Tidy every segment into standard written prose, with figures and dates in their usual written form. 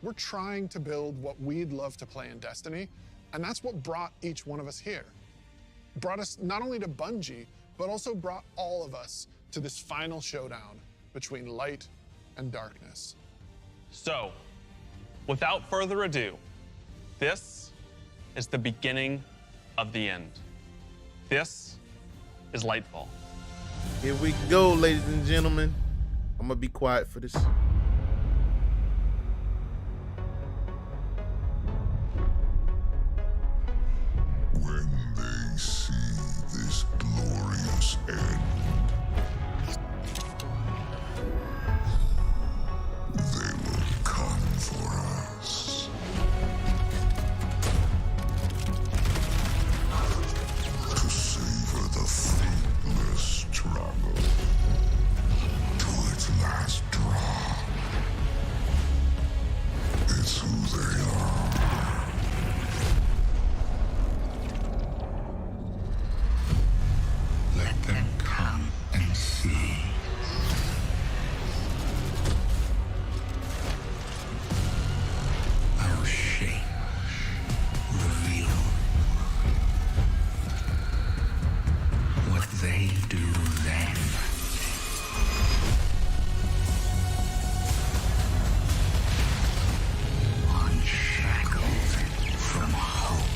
We're trying to build what we'd love to play in Destiny, and that's what brought each one of us here. Brought us not only to Bungie, but also brought all of us to this final showdown between light and darkness. So, without further ado, this is the beginning of the end. This is Lightfall. Here we go, ladies and gentlemen. I'm gonna be quiet for this. When they see this glorious end, they will come for us. To savor the fruitless struggle to its last drop. It's who they are. Let them come and see. Our shame reveal what they do then. Unshackled from hope.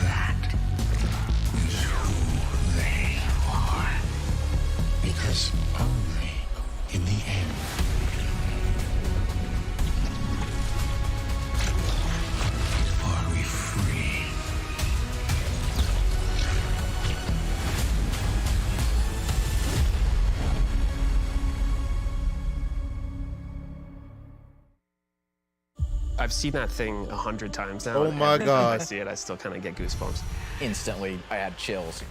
That is who they are. Because only in the end are we free. I've seen that thing 100 times now. Oh my Every time I God. see it, I still kind of get goosebumps. Instantly, I had chills.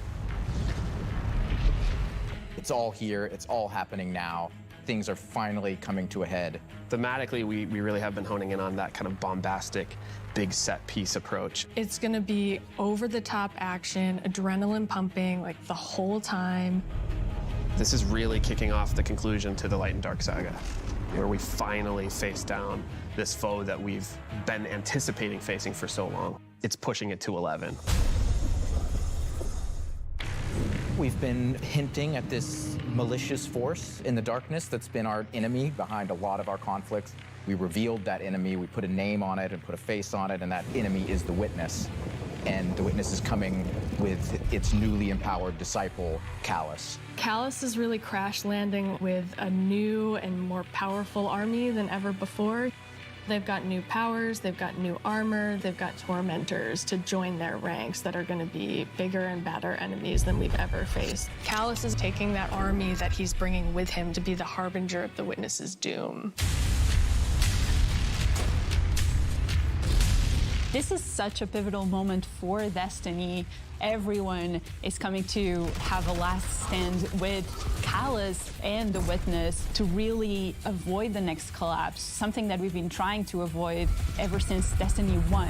It's all here. It's all happening now. Things are finally coming to a head. Thematically, we really have been honing in on that kind of bombastic, big set piece approach. It's gonna be over-the-top action, adrenaline pumping, like the whole time. This is really kicking off the conclusion to the Light and Dark saga, where we finally face down this foe that we've been anticipating facing for so long. It's pushing it to 11. We've been hinting at this malicious force in the darkness that's been our enemy behind a lot of our conflicts. We revealed that enemy, we put a name on it and put a face on it, and that enemy is the Witness. And the Witness is coming with its newly empowered disciple, Callus. Callus is really crash landing with a new and more powerful army than ever before. They've got new powers, they've got new armor, they've got tormentors to join their ranks that are going to be bigger and badder enemies than we've ever faced. Callus is taking that army that he's bringing with him to be the harbinger of the Witness's doom. This is such a pivotal moment for Destiny. Everyone is coming to have a last stand with Callus and the Witness to really avoid the next collapse, something that we've been trying to avoid ever since Destiny 1.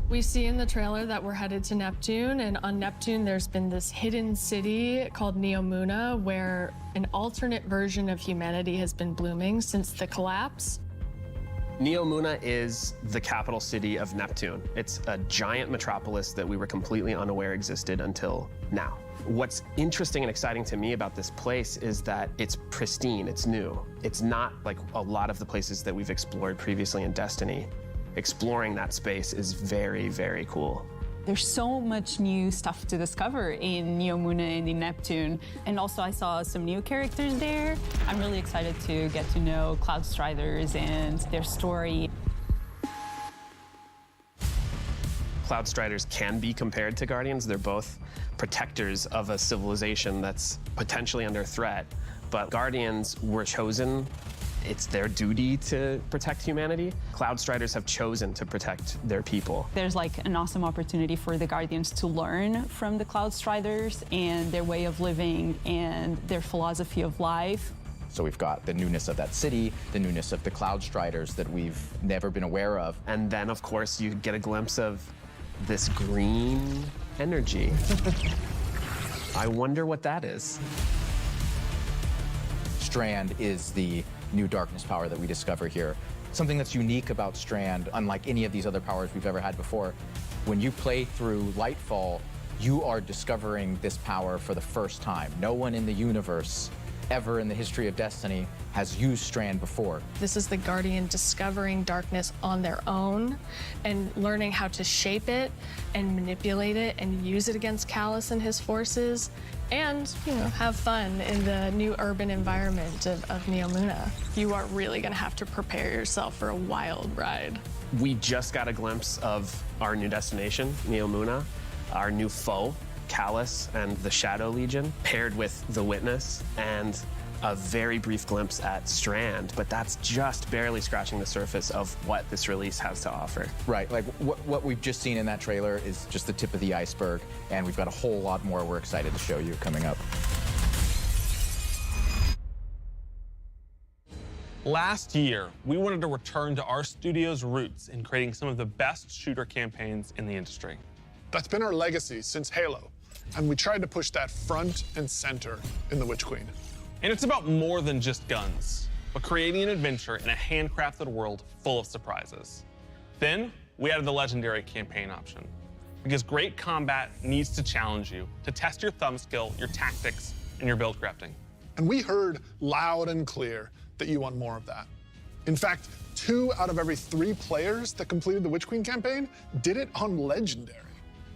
We see in the trailer that we're headed to Neptune, and on Neptune there's been this hidden city called Neomuna where an alternate version of humanity has been blooming since the collapse. Neomuna is the capital city of Neptune. It's a giant metropolis that we were completely unaware existed until now. What's interesting and exciting to me about this place is that it's pristine, it's new. It's not like a lot of the places that we've explored previously in Destiny. Exploring that space is very, very cool. There's so much new stuff to discover in Neomuna and in Neptune. And also I saw some new characters there. I'm really excited to get to know Cloud Striders and their story. Cloud Striders can be compared to Guardians. They're both protectors of a civilization that's potentially under threat. But Guardians were chosen. It's their duty to protect humanity. Cloud Striders have chosen to protect their people. There's like an awesome opportunity for the Guardians to learn from the Cloud Striders and their way of living and their philosophy of life. So we've got the newness of that city, the newness of the Cloud Striders that we've never been aware of. And then, of course, you get a glimpse of this green energy. I wonder what that is. Strand is the new darkness power that we discover here. Something that's unique about Strand, unlike any of these other powers we've ever had before, when you play through Lightfall, you are discovering this power for the first time. No one in the universe ever in the history of Destiny has used Strand before. This is the Guardian discovering darkness on their own and learning how to shape it and manipulate it and use it against Callus and his forces and, you know, have fun in the new urban environment of Neomuna. You are really gonna have to prepare yourself for a wild ride. We just got a glimpse of our new destination, Neomuna, our new foe, Callus and the Shadow Legion, paired with the Witness, and a very brief glimpse at Strand, but that's just barely scratching the surface of what this release has to offer. Right, like what we've just seen in that trailer is just the tip of the iceberg, and we've got a whole lot more we're excited to show you coming up. Last year, we wanted to return to our studio's roots in creating some of the best shooter campaigns in the industry. That's been our legacy since Halo, and we tried to push that front and center in The Witch Queen. And it's about more than just guns, but creating an adventure in a handcrafted world full of surprises. Then, we added the Legendary campaign option, because great combat needs to challenge you, to test your thumb skill, your tactics, and your build crafting. And we heard loud and clear that you want more of that. In fact, 2 out of every 3 players that completed the Witch Queen campaign did it on Legendary.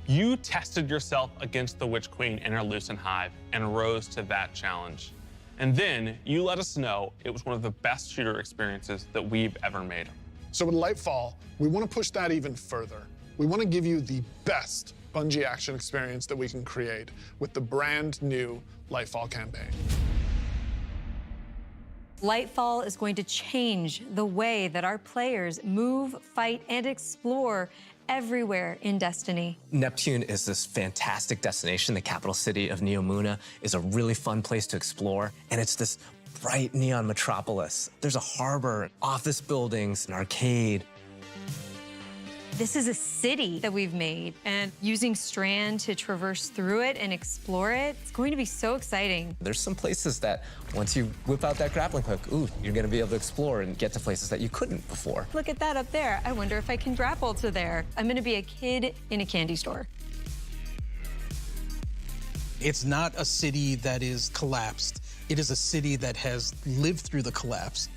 You tested yourself against the Witch Queen in her Lucent Hive and rose to that challenge. And then you let us know it was one of the best shooter experiences that we've ever made. So with Lightfall, we want to push that even further. We want to give you the best Bungie action experience that we can create with the brand new Lightfall campaign. Lightfall is going to change the way that our players move, fight, and explore everywhere in Destiny. Neptune is this fantastic destination. The capital city of Neomuna is a really fun place to explore, and it's this bright neon metropolis. There's a harbor, office buildings, an arcade. This is a city that we've made, and using Strand to traverse through it and explore it, it's going to be so exciting. There's some places that once you whip out that grappling hook, ooh, you're gonna be able to explore and get to places that you couldn't before. Look at that up there. I wonder if I can grapple to there. I'm gonna be a kid in a candy store. It's not a city that is collapsed. It is a city that has lived through the collapse.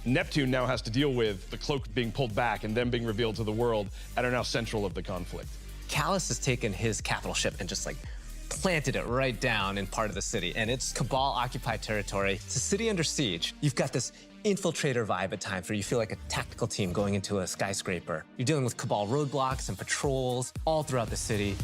Neptune now has to deal with the cloak being pulled back and them being revealed to the world and are now central of the conflict. Callus has taken his capital ship and just like planted it right down in part of the city, and it's Cabal-occupied territory. It's a city under siege. You've got this infiltrator vibe at times where you feel like a tactical team going into a skyscraper. You're dealing with Cabal roadblocks and patrols all throughout the city.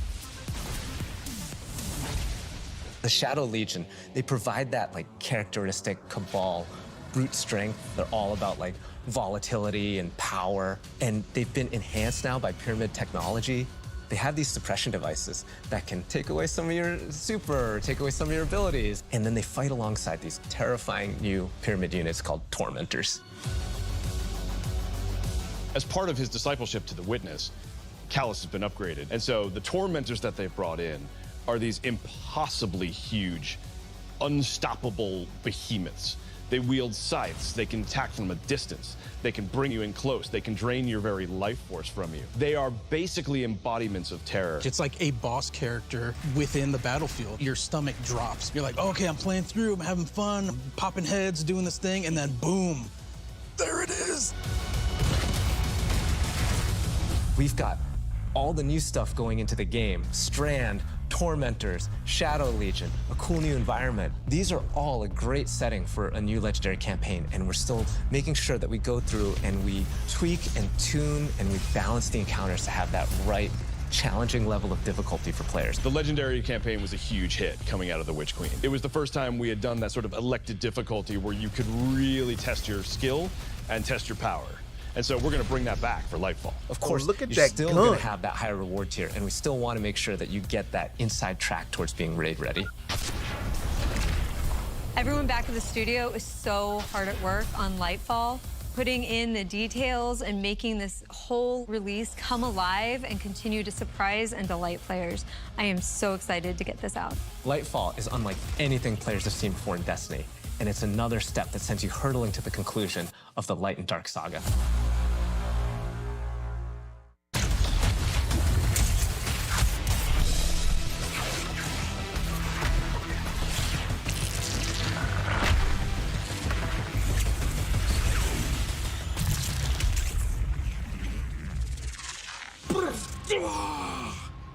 The Shadow Legion, they provide that like characteristic Cabal brute strength. They're all about like volatility and power, and they've been enhanced now by pyramid technology. They have these suppression devices that can take away some of your super, take away some of your abilities, and then they fight alongside these terrifying new pyramid units called Tormentors. As part of his discipleship to the Witness, Callus has been upgraded, and so the Tormentors that they've brought in are these impossibly huge, unstoppable behemoths. They wield scythes, they can attack from a distance, they can bring you in close, they can drain your very life force from you. They are basically embodiments of terror. It's like a boss character within the battlefield. Your stomach drops. You're like, oh, okay, I'm playing through, I'm having fun, I'm popping heads, doing this thing, and then boom, there it is. We've got all the new stuff going into the game. Strand, Tormentors, Shadow Legion, a cool new environment. These are all a great setting for a new Legendary campaign, and we're still making sure that we go through and we tweak and tune and we balance the encounters to have that right challenging level of difficulty for players. The Legendary campaign was a huge hit coming out of the Witch Queen. It was the first time we had done that sort of elected difficulty where you could really test your skill and test your power. And so we're going to bring that back for Lightfall. Of course, look at you're that still gun. going to have that higher reward tier, and we still want to make sure that you get that inside track towards being raid ready. Everyone back at the studio is so hard at work on Lightfall. putting in the details and making this whole release come alive and continue to surprise and delight players. I am so excited to get this out. Lightfall is unlike anything players have seen before in Destiny, and it's another step that sends you hurtling to the conclusion of the Light and Dark saga.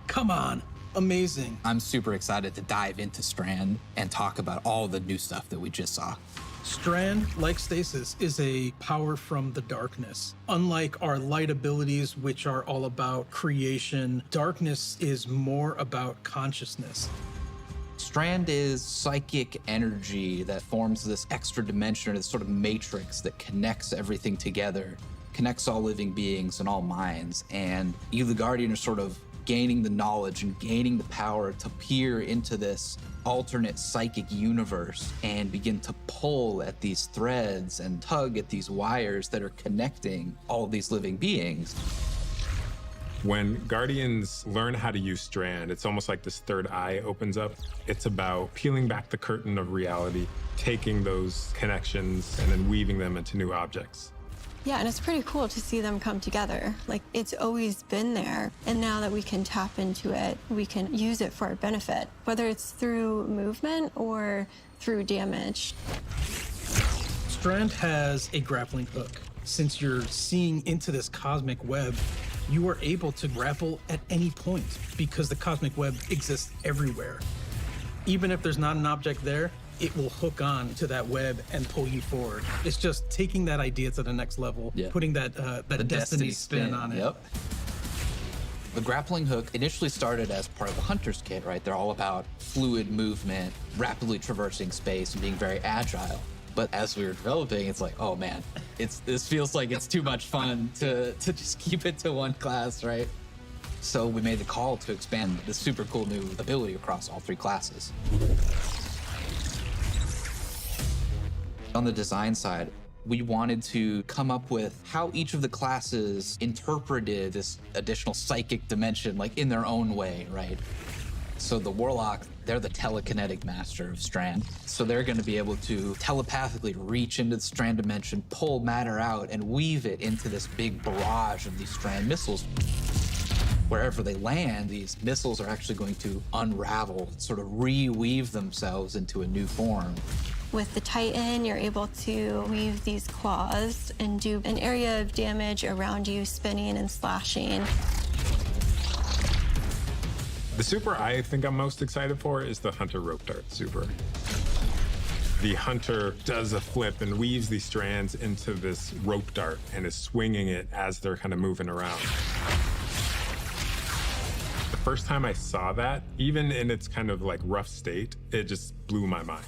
Come on. Amazing. I'm super excited to dive into Strand and talk about all the new stuff that we just saw. Strand, like Stasis, is a power from the darkness. Unlike our light abilities, which are all about creation, darkness is more about consciousness. Strand is psychic energy that forms this extra dimension, or this sort of matrix that connects everything together, connects all living beings and all minds. And you, the Guardian, are sort of gaining the knowledge and gaining the power to peer into this alternate psychic universe and begin to pull at these threads and tug at these wires that are connecting all these living beings. When Guardians learn how to use Strand, it's almost like this third eye opens up. It's about peeling back the curtain of reality, taking those connections and then weaving them into new objects. Yeah, and it's pretty cool to see them come together. Like, it's always been there, and now that we can tap into it, we can use it for our benefit, whether it's through movement or through damage. Strand has a grappling hook. Since you're seeing into this cosmic web, you are able to grapple at any point because the cosmic web exists everywhere. Even if there's not an object there, it will hook on to that web and pull you forward. It's just taking that idea to the next level, putting that Destiny spin on it. Yep. The grappling hook initially started as part of the Hunter's Kit, right? They're all about fluid movement, rapidly traversing space, and being very agile. But as we were developing, it's like, oh man, this feels like it's too much fun to just keep it to one class, right? So we made the call to expand this super cool new ability across all 3 classes. On the design side, we wanted to come up with how each of the classes interpreted this additional psychic dimension, like in their own way, right? So the Warlock, they're the telekinetic master of Strand. So they're going to be able to telepathically reach into the Strand dimension, pull matter out, and weave it into this big barrage of these Strand missiles. Wherever they land, these missiles are actually going to unravel, sort of reweave themselves into a new form. With the Titan, you're able to weave these claws and do an area of damage around you, spinning and slashing. The super I think I'm most excited for is the Hunter Rope Dart super. The Hunter does a flip and weaves these strands into this rope dart and is swinging it as they're kind of moving around. The first time I saw that, even in its kind of like rough state, it just blew my mind.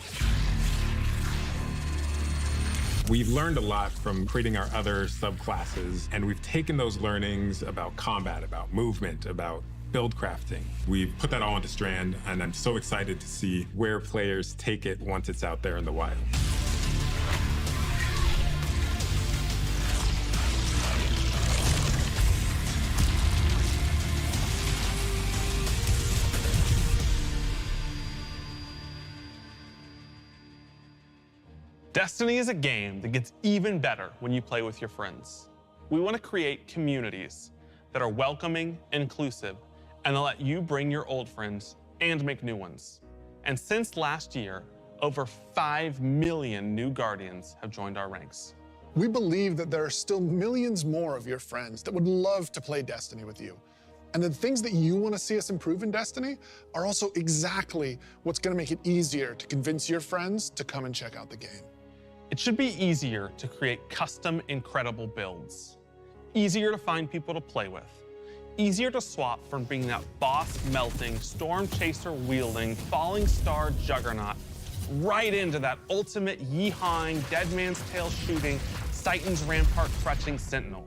We've learned a lot from creating our other subclasses, and we've taken those learnings about combat, about movement, about build crafting. We've put that all into Strand, and I'm so excited to see where players take it once it's out there in the wild. Destiny is a game that gets even better when you play with your friends. We want to create communities that are welcoming, inclusive, and that let you bring your old friends and make new ones. And since last year, over 5 million new Guardians have joined our ranks. We believe that there are still millions more of your friends that would love to play Destiny with you. And the things that you want to see us improve in Destiny are also exactly what's going to make it easier to convince your friends to come and check out the game. It should be easier to create custom, incredible builds. Easier to find people to play with. Easier to swap from being that boss-melting, storm-chaser-wielding, falling star juggernaut right into that ultimate yeehawing, dead man's tail shooting, Titan's rampart crutching sentinel.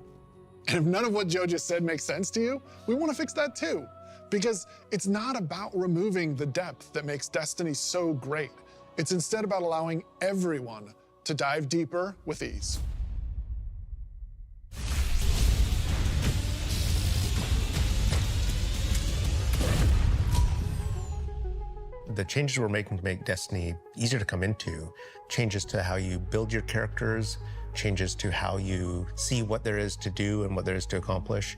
And if none of what Joe just said makes sense to you, we want to fix that too. Because it's not about removing the depth that makes Destiny so great. It's instead about allowing everyone to dive deeper with ease. the changes we're making to make Destiny easier to come into, changes to how you build your characters, changes to how you see what there is to do and what there is to accomplish.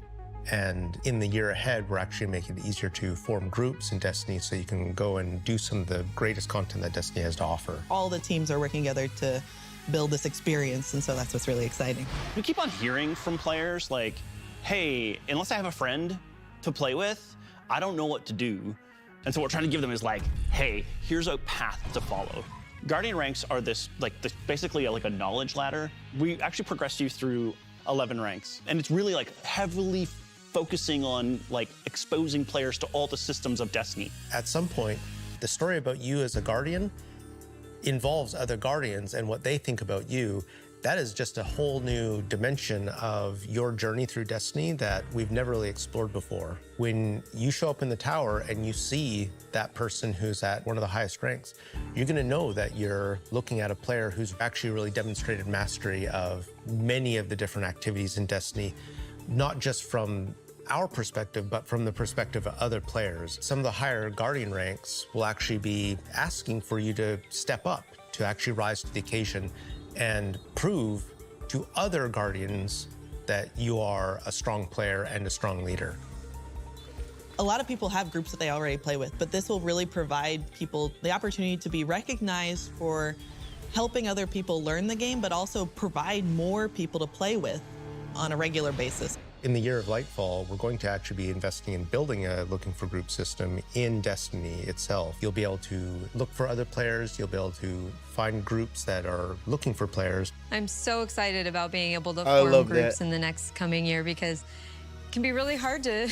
And in the year ahead, we're actually making it easier to form groups in Destiny so you can go and do some of the greatest content that Destiny has to offer. All the teams are working together to build this experience, and so that's what's really exciting. We keep on hearing from players like, hey, unless I have a friend to play with, I don't know what to do. And so what we're trying to give them is like, hey, here's a path to follow. Guardian ranks are basically like a knowledge ladder. We actually progress you through 11 ranks, and it's really like heavily focusing on like exposing players to all the systems of Destiny. At some point, the story about you as a Guardian involves other Guardians and what they think about you. That is just a whole new dimension of your journey through Destiny that we've never really explored before. When you show up in the tower and you see that person who's at one of the highest ranks, you're gonna know that you're looking at a player who's actually really demonstrated mastery of many of the different activities in Destiny, not just from our perspective, but from the perspective of other players. Some of the higher Guardian ranks will actually be asking for you to step up, to actually rise to the occasion and prove to other Guardians that you are a strong player and a strong leader. A lot of people have groups that they already play with, but this will really provide people the opportunity to be recognized for helping other people learn the game, but also provide more people to play with on a regular basis. In the year of Lightfall, we're going to actually be investing in building a looking for group system in Destiny itself. You'll be able to look for other players, you'll be able to find groups that are looking for players. I'm so excited about being able to form groups in the next coming year because it can be really hard to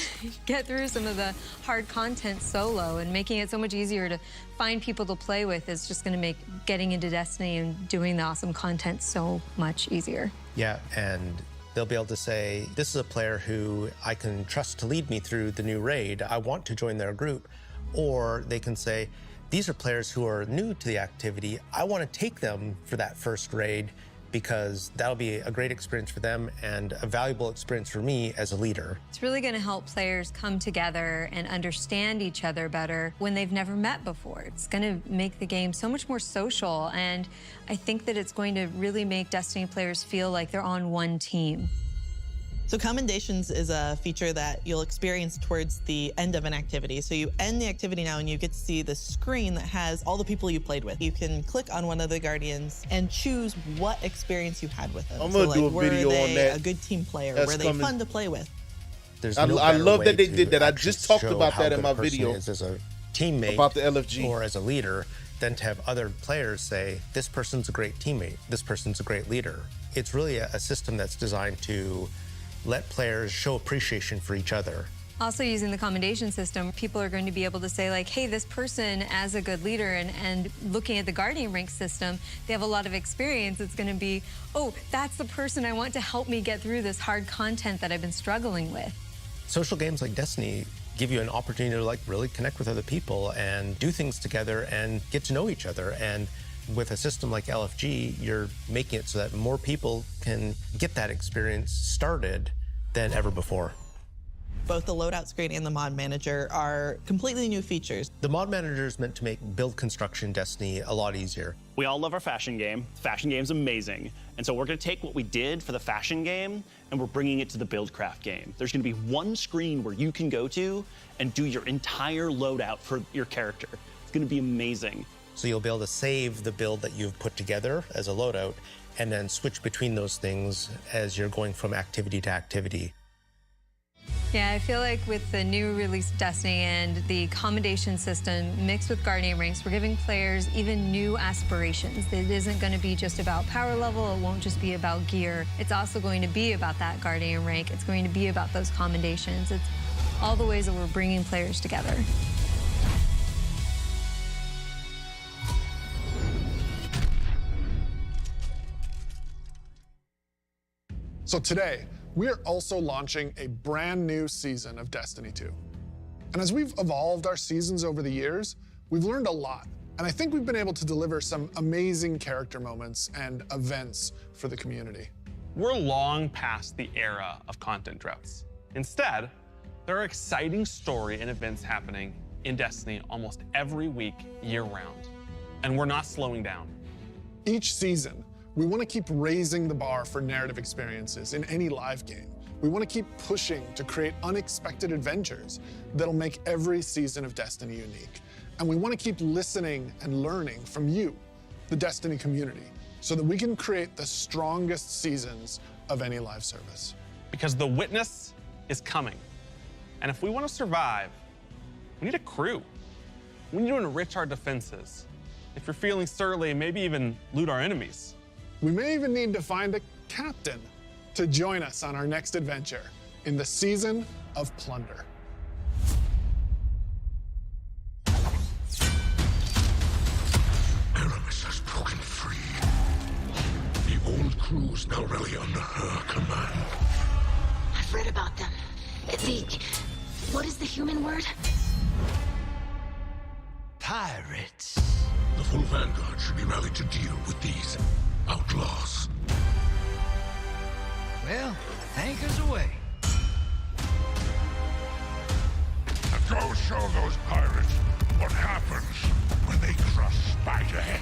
get through some of the hard content solo, and making it so much easier to find people to play with is just going to make getting into Destiny and doing the awesome content so much easier. Yeah, and they'll be able to say, this is a player who I can trust to lead me through the new raid. I want to join their group. Or they can say, these are players who are new to the activity. I want to take them for that first raid because that'll be a great experience for them and a valuable experience for me as a leader. It's really going to help players come together and understand each other better when they've never met before. It's going to make the game so much more social, and I think that it's going to really make Destiny players feel like they're on one team. So commendations is a feature that you'll experience towards the end of an activity. So you end the activity now and you get to see the screen that has all the people you played with. You can click on one of the Guardians and choose what experience you had with them. I'm gonna do a video on that. Were they a good team player? Were they fun to play with? There's I love that they did that. I actually just talked show about how that in good my a person video is as a teammate about the LFG or as a leader, than to have other players say, this person's a great teammate, this person's a great leader. It's really a system that's designed to let players show appreciation for each other. Also, using the commendation system, people are going to be able to say, like, hey, this person as a good leader, and looking at the Guardian rank system, they have a lot of experience. It's going to be, oh, that's the person I want to help me get through this hard content that I've been struggling with. Social games like Destiny give you an opportunity to like really connect with other people and do things together and get to know each other. And with a system like LFG, you're making it so that more people can get that experience started than ever before. Both the loadout screen and the mod manager are completely new features. The mod manager is meant to make build construction in Destiny a lot easier. We all love our fashion game. Fashion game's amazing. And so we're gonna take what we did for the fashion game and we're bringing it to the buildcraft game. There's gonna be one screen where you can go to and do your entire loadout for your character. It's gonna be amazing. So you'll be able to save the build that you've put together as a loadout and then switch between those things as you're going from activity to activity. Yeah, I feel like with the new release Destiny and the commendation system mixed with Guardian ranks, we're giving players even new aspirations. It isn't going to be just about power level. It won't just be about gear. It's also going to be about that Guardian rank. It's going to be about those commendations. It's all the ways that we're bringing players together. So today, we are also launching a brand new season of Destiny 2. And as we've evolved our seasons over the years, we've learned a lot. And I think we've been able to deliver some amazing character moments and events for the community. We're long past the era of content droughts. Instead, there are exciting story and events happening in Destiny almost every week, year-round. And we're not slowing down. Each season, we want to keep raising the bar for narrative experiences in any live game. We want to keep pushing to create unexpected adventures that'll make every season of Destiny unique. And we want to keep listening and learning from you, the Destiny community, so that we can create the strongest seasons of any live service. Because the Witness is coming. And if we want to survive, we need a crew. We need to enrich our defenses. If you're feeling surly, maybe even loot our enemies. We may even need to find a captain to join us on our next adventure in the Season of Plunder. Aramis has broken free. The old crew's now rally under her command. I've read about them. What is the human word? Pirates. The full vanguard should be rallied to deal with these outlaws. Well, anchors away. Now go show those pirates what happens when they crush Spiderhead.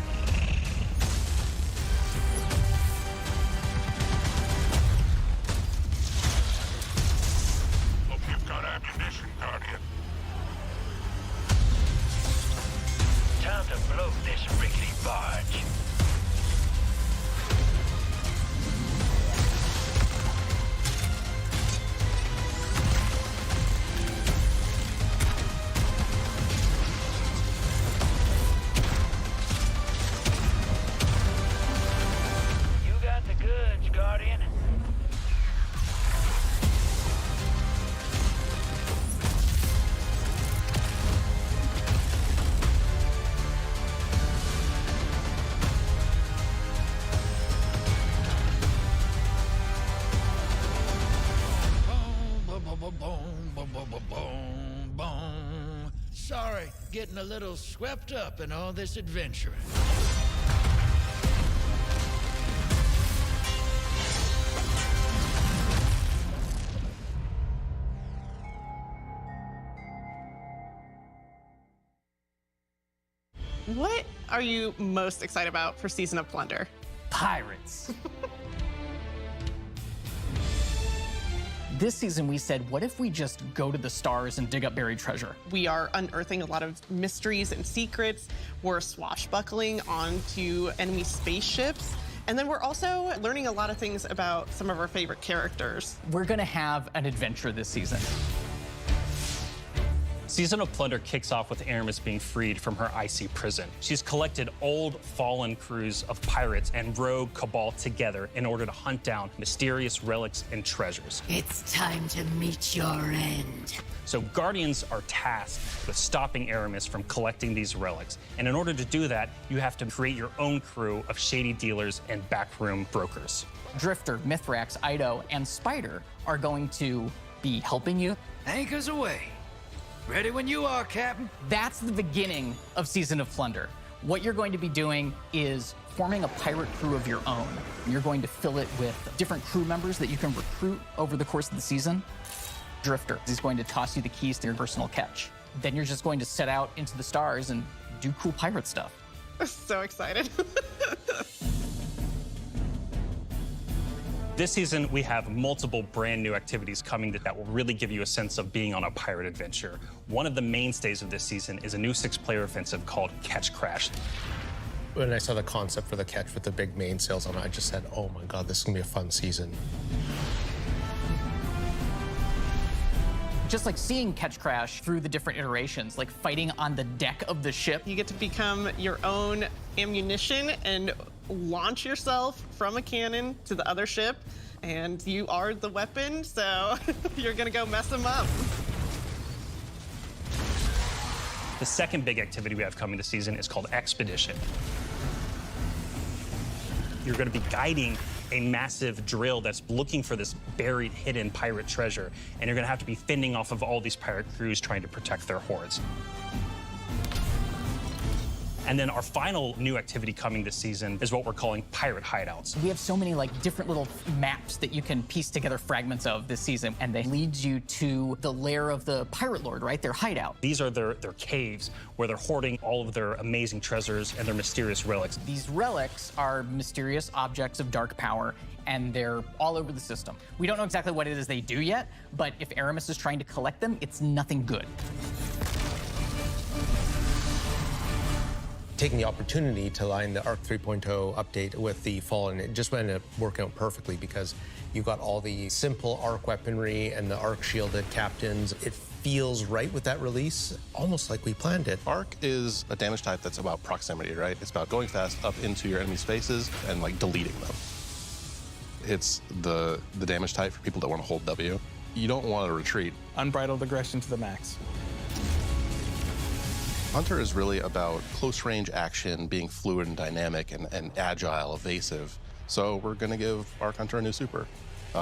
Hope you've got ammunition, Guardian. Time to blow this rickety barge. Guardian. Sorry, getting a little swept up in all this adventuring. What are you most excited about for Season of Plunder? Pirates. This season we said, what if we just go to the stars and dig up buried treasure? We are unearthing a lot of mysteries and secrets. We're swashbuckling onto enemy spaceships. And then we're also learning a lot of things about some of our favorite characters. We're gonna have an adventure this season. Season of Plunder kicks off with Aramis being freed from her icy prison. She's collected old, fallen crews of pirates and rogue cabal together in order to hunt down mysterious relics and treasures. It's time to meet your end. So Guardians are tasked with stopping Aramis from collecting these relics. And in order to do that, you have to create your own crew of shady dealers and backroom brokers. Drifter, Mithrax, Ido, and Spider are going to be helping you. Anchors away. Ready when you are, Captain. That's the beginning of Season of Plunder. What you're going to be doing is forming a pirate crew of your own. You're going to fill it with different crew members that you can recruit over the course of the season. Drifter is going to toss you the keys to your personal catch. Then you're just going to set out into the stars and do cool pirate stuff. So excited. This season, we have multiple brand new activities coming that will really give you a sense of being on a pirate adventure. One of the mainstays of this season is a new 6-player offensive called Catch Crash. When I saw the concept for the catch with the big mainsails on it, I just said, oh my God, this is gonna be a fun season. Just like seeing Catch Crash through the different iterations, like fighting on the deck of the ship. You get to become your own ammunition and launch yourself from a cannon to the other ship, and you are the weapon, so you're gonna go mess them up. The second big activity we have coming this season is called Expedition. You're going to be guiding a massive drill that's looking for this buried, hidden pirate treasure, and you're going to have to be fending off of all these pirate crews trying to protect their hoards. And then our final new activity coming this season is what we're calling pirate hideouts. We have so many like different little maps that you can piece together fragments of this season, and they lead you to the lair of the pirate lord, right? Their hideout. These are their caves where they're hoarding all of their amazing treasures and their mysterious relics. These relics are mysterious objects of dark power, and they're all over the system. We don't know exactly what it is they do yet, but if Aramis is trying to collect them, it's nothing good. Taking the opportunity to line the ARC 3.0 update with the Fallen, it just ended up working out perfectly because you got all the simple ARC weaponry and the ARC shielded captains. It feels right with that release, almost like we planned it. ARC is a damage type that's about proximity, right? It's about going fast up into your enemy spaces and like deleting them. It's the damage type for people that want to hold W. You don't want to retreat. Unbridled aggression to the max. Hunter is really about close range action, being fluid and dynamic and agile, evasive. So we're going to give Arc Hunter a new super.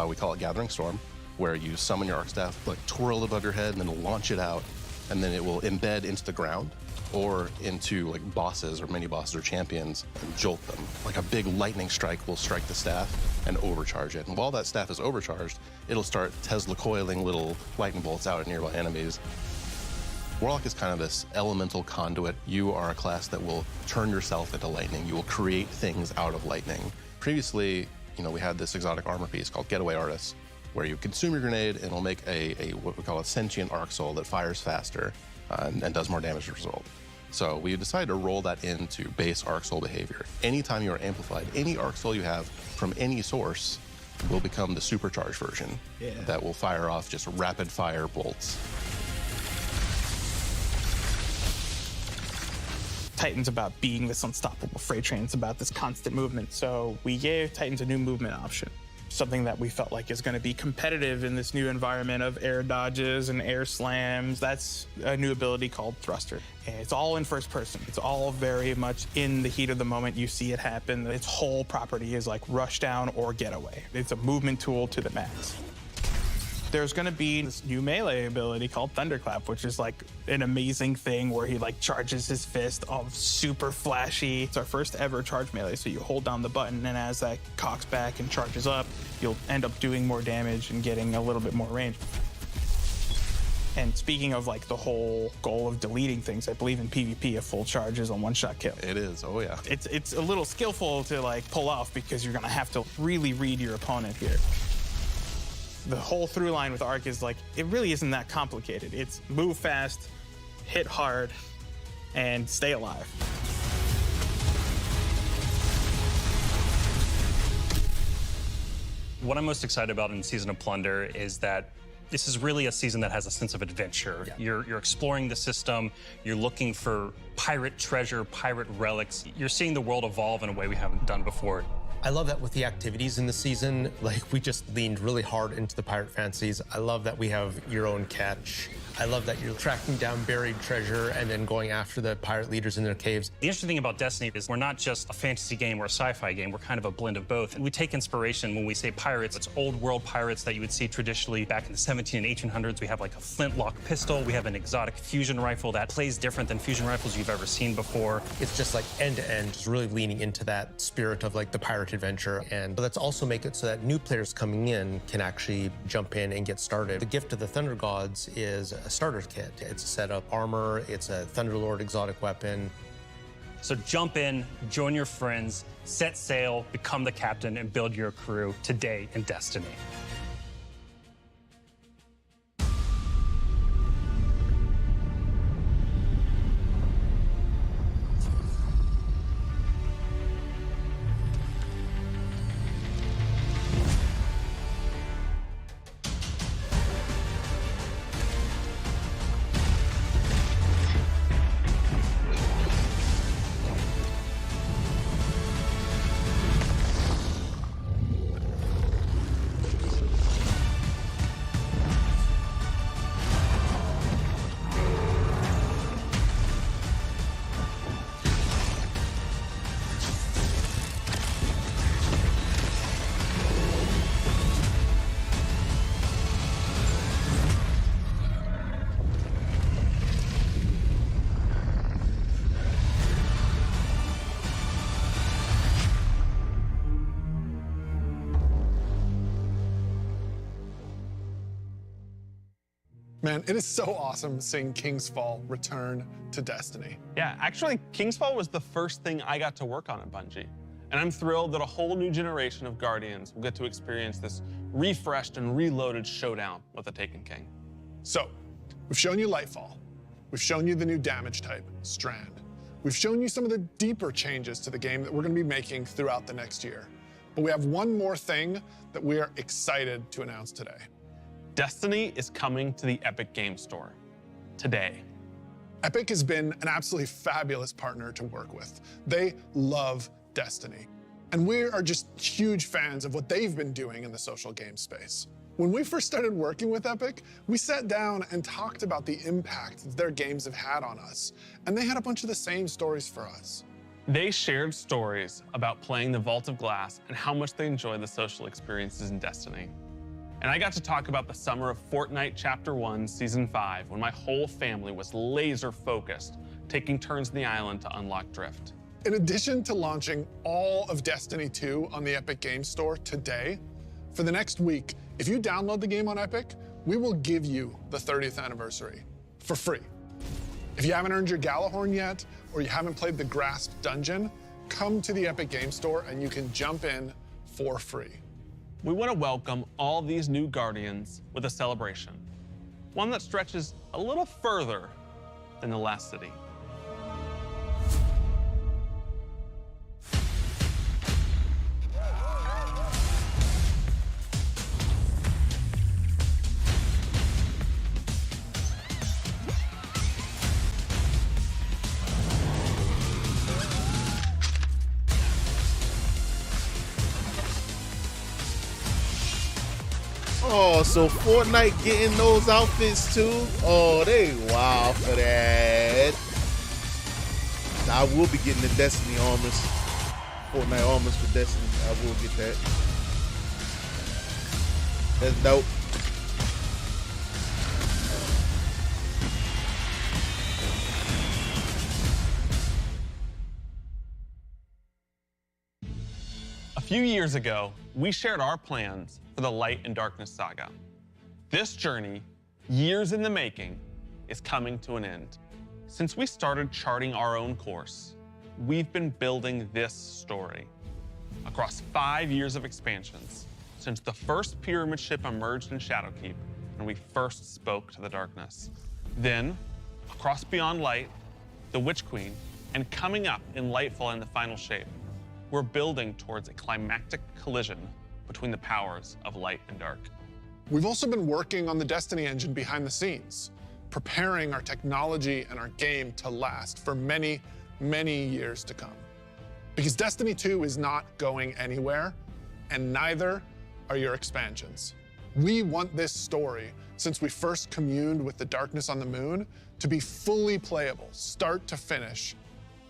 We call it Gathering Storm, where you summon your Arc Staff, like twirl it above your head, and then launch it out, and then it will embed into the ground or into like bosses or mini bosses or champions and jolt them. Like a big lightning strike will strike the staff and overcharge it. And while that staff is overcharged, it'll start Tesla coiling little lightning bolts out at nearby enemies. Warlock is kind of this elemental conduit. You are a class that will turn yourself into lightning. You will create things out of lightning. Previously, we had this exotic armor piece called Getaway Artist, where you consume your grenade and it'll make a what we call a sentient arc soul that fires faster and does more damage as a result. So we decided to roll that into base arc soul behavior. Anytime you are amplified, any arc soul you have from any source will become the supercharged version that will fire off just rapid fire bolts. Titan's about being this unstoppable freight train. It's about this constant movement. So we gave Titans a new movement option, something that we felt like is going to be competitive in this new environment of air dodges and air slams. That's a new ability called Thruster. And it's all in first person. It's all very much in the heat of the moment. You see it happen. Its whole property is like rush down or getaway. It's a movement tool to the max. There's going to be this new melee ability called Thunderclap, which is like an amazing thing where he like charges his fist, all super flashy. It's our first ever charge melee, so you hold down the button, and as that cocks back and charges up, you'll end up doing more damage and getting a little bit more range. And speaking of like the whole goal of deleting things, I believe in PvP a full charge is a one-shot kill. It is, oh yeah. It's a little skillful to like pull off because you're gonna have to really read your opponent here. The whole through line with Arc is like, it really isn't that complicated. It's move fast, hit hard, and stay alive. What I'm most excited about in Season of Plunder is that this is really a season that has a sense of adventure. Yeah. You're exploring the system, you're looking for pirate treasure, pirate relics. You're seeing the world evolve in a way we haven't done before. I love that with the activities in the season, like we just leaned really hard into the pirate fantasies. I love that we have your own catch. I love that you're tracking down buried treasure and then going after the pirate leaders in their caves. The interesting thing about Destiny is we're not just a fantasy game or a sci-fi game, we're kind of a blend of both. And we take inspiration when we say pirates, it's old world pirates that you would see traditionally back in the 1700s and 1800s. We have like a flintlock pistol, we have an exotic fusion rifle that plays different than fusion rifles you've ever seen before. It's just like end to end, just really leaning into that spirit of like the pirate adventure. And let's also make it so that new players coming in can actually jump in and get started. The gift of the Thunder Gods is a starter kit. It's a set of armor, it's a Thunderlord exotic weapon. So jump in, join your friends, set sail, become the captain, and build your crew today in Destiny. Man, it is so awesome seeing King's Fall return to Destiny. Yeah, actually, King's Fall was the first thing I got to work on at Bungie. And I'm thrilled that a whole new generation of Guardians will get to experience this refreshed and reloaded showdown with the Taken King. So, we've shown you Lightfall. We've shown you the new damage type, Strand. We've shown you some of the deeper changes to the game that we're going to be making throughout the next year. But we have one more thing that we are excited to announce today. Destiny is coming to the Epic Game Store today. Epic has been an absolutely fabulous partner to work with. They love Destiny. And we are just huge fans of what they've been doing in the social game space. When we first started working with Epic, we sat down and talked about the impact that their games have had on us. And they had a bunch of the same stories for us. They shared stories about playing the Vault of Glass and how much they enjoy the social experiences in Destiny. And I got to talk about the summer of Fortnite Chapter 1, Season 5, when my whole family was laser focused, taking turns in the island to unlock Drift. In addition to launching all of Destiny 2 on the Epic Game Store today, for the next week, if you download the game on Epic, we will give you the 30th anniversary for free. If you haven't earned your Galahorn yet, or you haven't played the Grasp Dungeon, come to the Epic Game Store and you can jump in for free. We want to welcome all these new Guardians with a celebration, one that stretches a little further than the last city. Oh, so Fortnite getting those outfits too? Oh, they wild for that. I will be getting the Destiny armors. Fortnite armors for Destiny. I will get that. That's dope. A few years ago, we shared our plans for the Light and Darkness saga. This journey, years in the making, is coming to an end. Since we started charting our own course, we've been building this story across 5 years of expansions since the first pyramid ship emerged in Shadowkeep and we first spoke to the darkness. Then, across Beyond Light, the Witch Queen, and coming up in Lightfall in the final shape, we're building towards a climactic collision between the powers of light and dark. We've also been working on the Destiny engine behind the scenes, preparing our technology and our game to last for many, many years to come. Because Destiny 2 is not going anywhere, and neither are your expansions. We want this story, since we first communed with the darkness on the moon, to be fully playable, start to finish.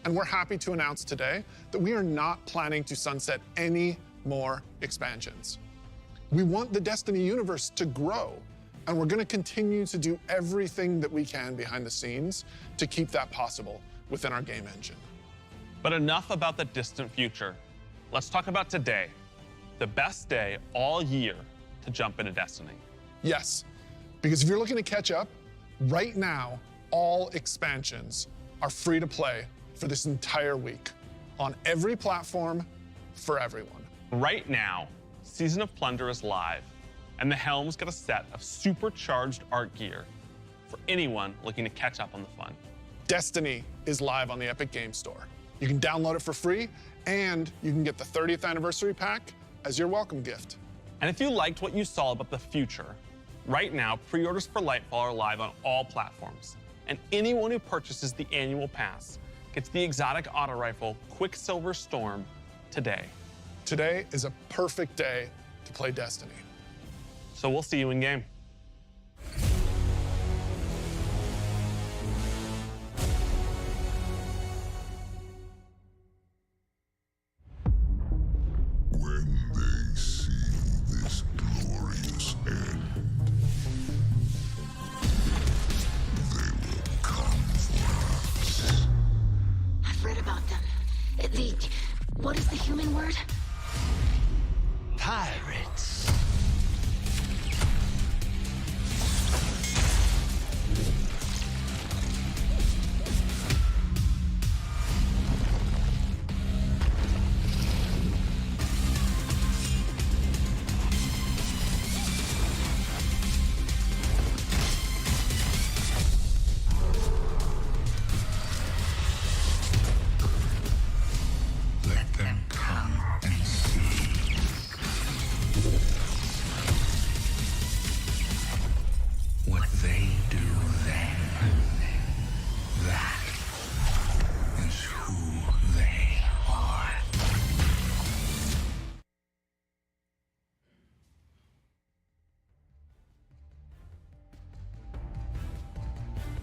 And we're happy to announce today that we are not planning to sunset any more expansions. We want the Destiny universe to grow, and we're going to continue to do everything that we can behind the scenes to keep that possible within our game engine. But enough about the distant future. Let's talk about today, the best day all year to jump into Destiny. Yes, because if you're looking to catch up, right now, all expansions are free to play for this entire week on every platform for everyone. Right now, Season of Plunder is live, and the Helm's got a set of supercharged art gear for anyone looking to catch up on the fun. Destiny is live on the Epic Game Store. You can download it for free, and you can get the 30th anniversary pack as your welcome gift. And if you liked what you saw about the future, right now, pre-orders for Lightfall are live on all platforms, and anyone who purchases the annual pass gets the exotic auto rifle Quicksilver Storm today. Today is a perfect day to play Destiny. So we'll see you in game. When they see this glorious end, they will come for us. I've read about them. What is the human word? Pirates. What they do then, that is who they are.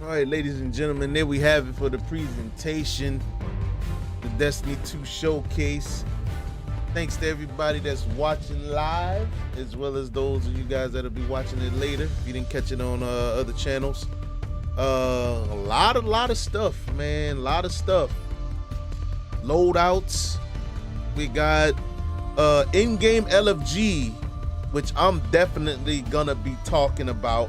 All right, ladies and gentlemen, there we have it for the presentation, the Destiny 2 showcase. Thanks to everybody that's watching live, as well as those of you guys that'll be watching it later if you didn't catch it on other channels. A lot of stuff, man. A lot of stuff. Loadouts. We got in-game LFG, which I'm definitely gonna be talking about,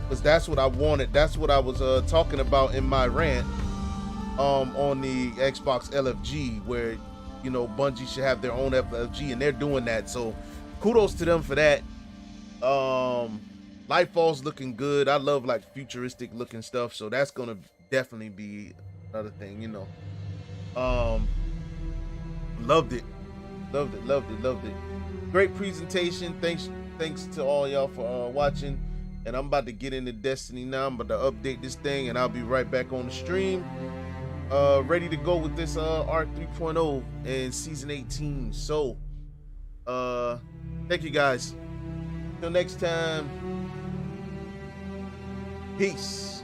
because that's what I wanted. That's what I was talking about in my rant on the Xbox LFG, where, you know, Bungie should have their own LFG, and they're doing that. So kudos to them for that. Lightfall's looking good. I love like futuristic looking stuff, so that's gonna definitely be another thing, you know. Loved it. Great presentation. Thanks to all y'all for watching. And I'm about to get into Destiny now. I'm about to update this thing, and I'll be right back on the stream. Ready to go with this Arc 3.0 and Season 18. So, thank you guys. Till next time. Peace.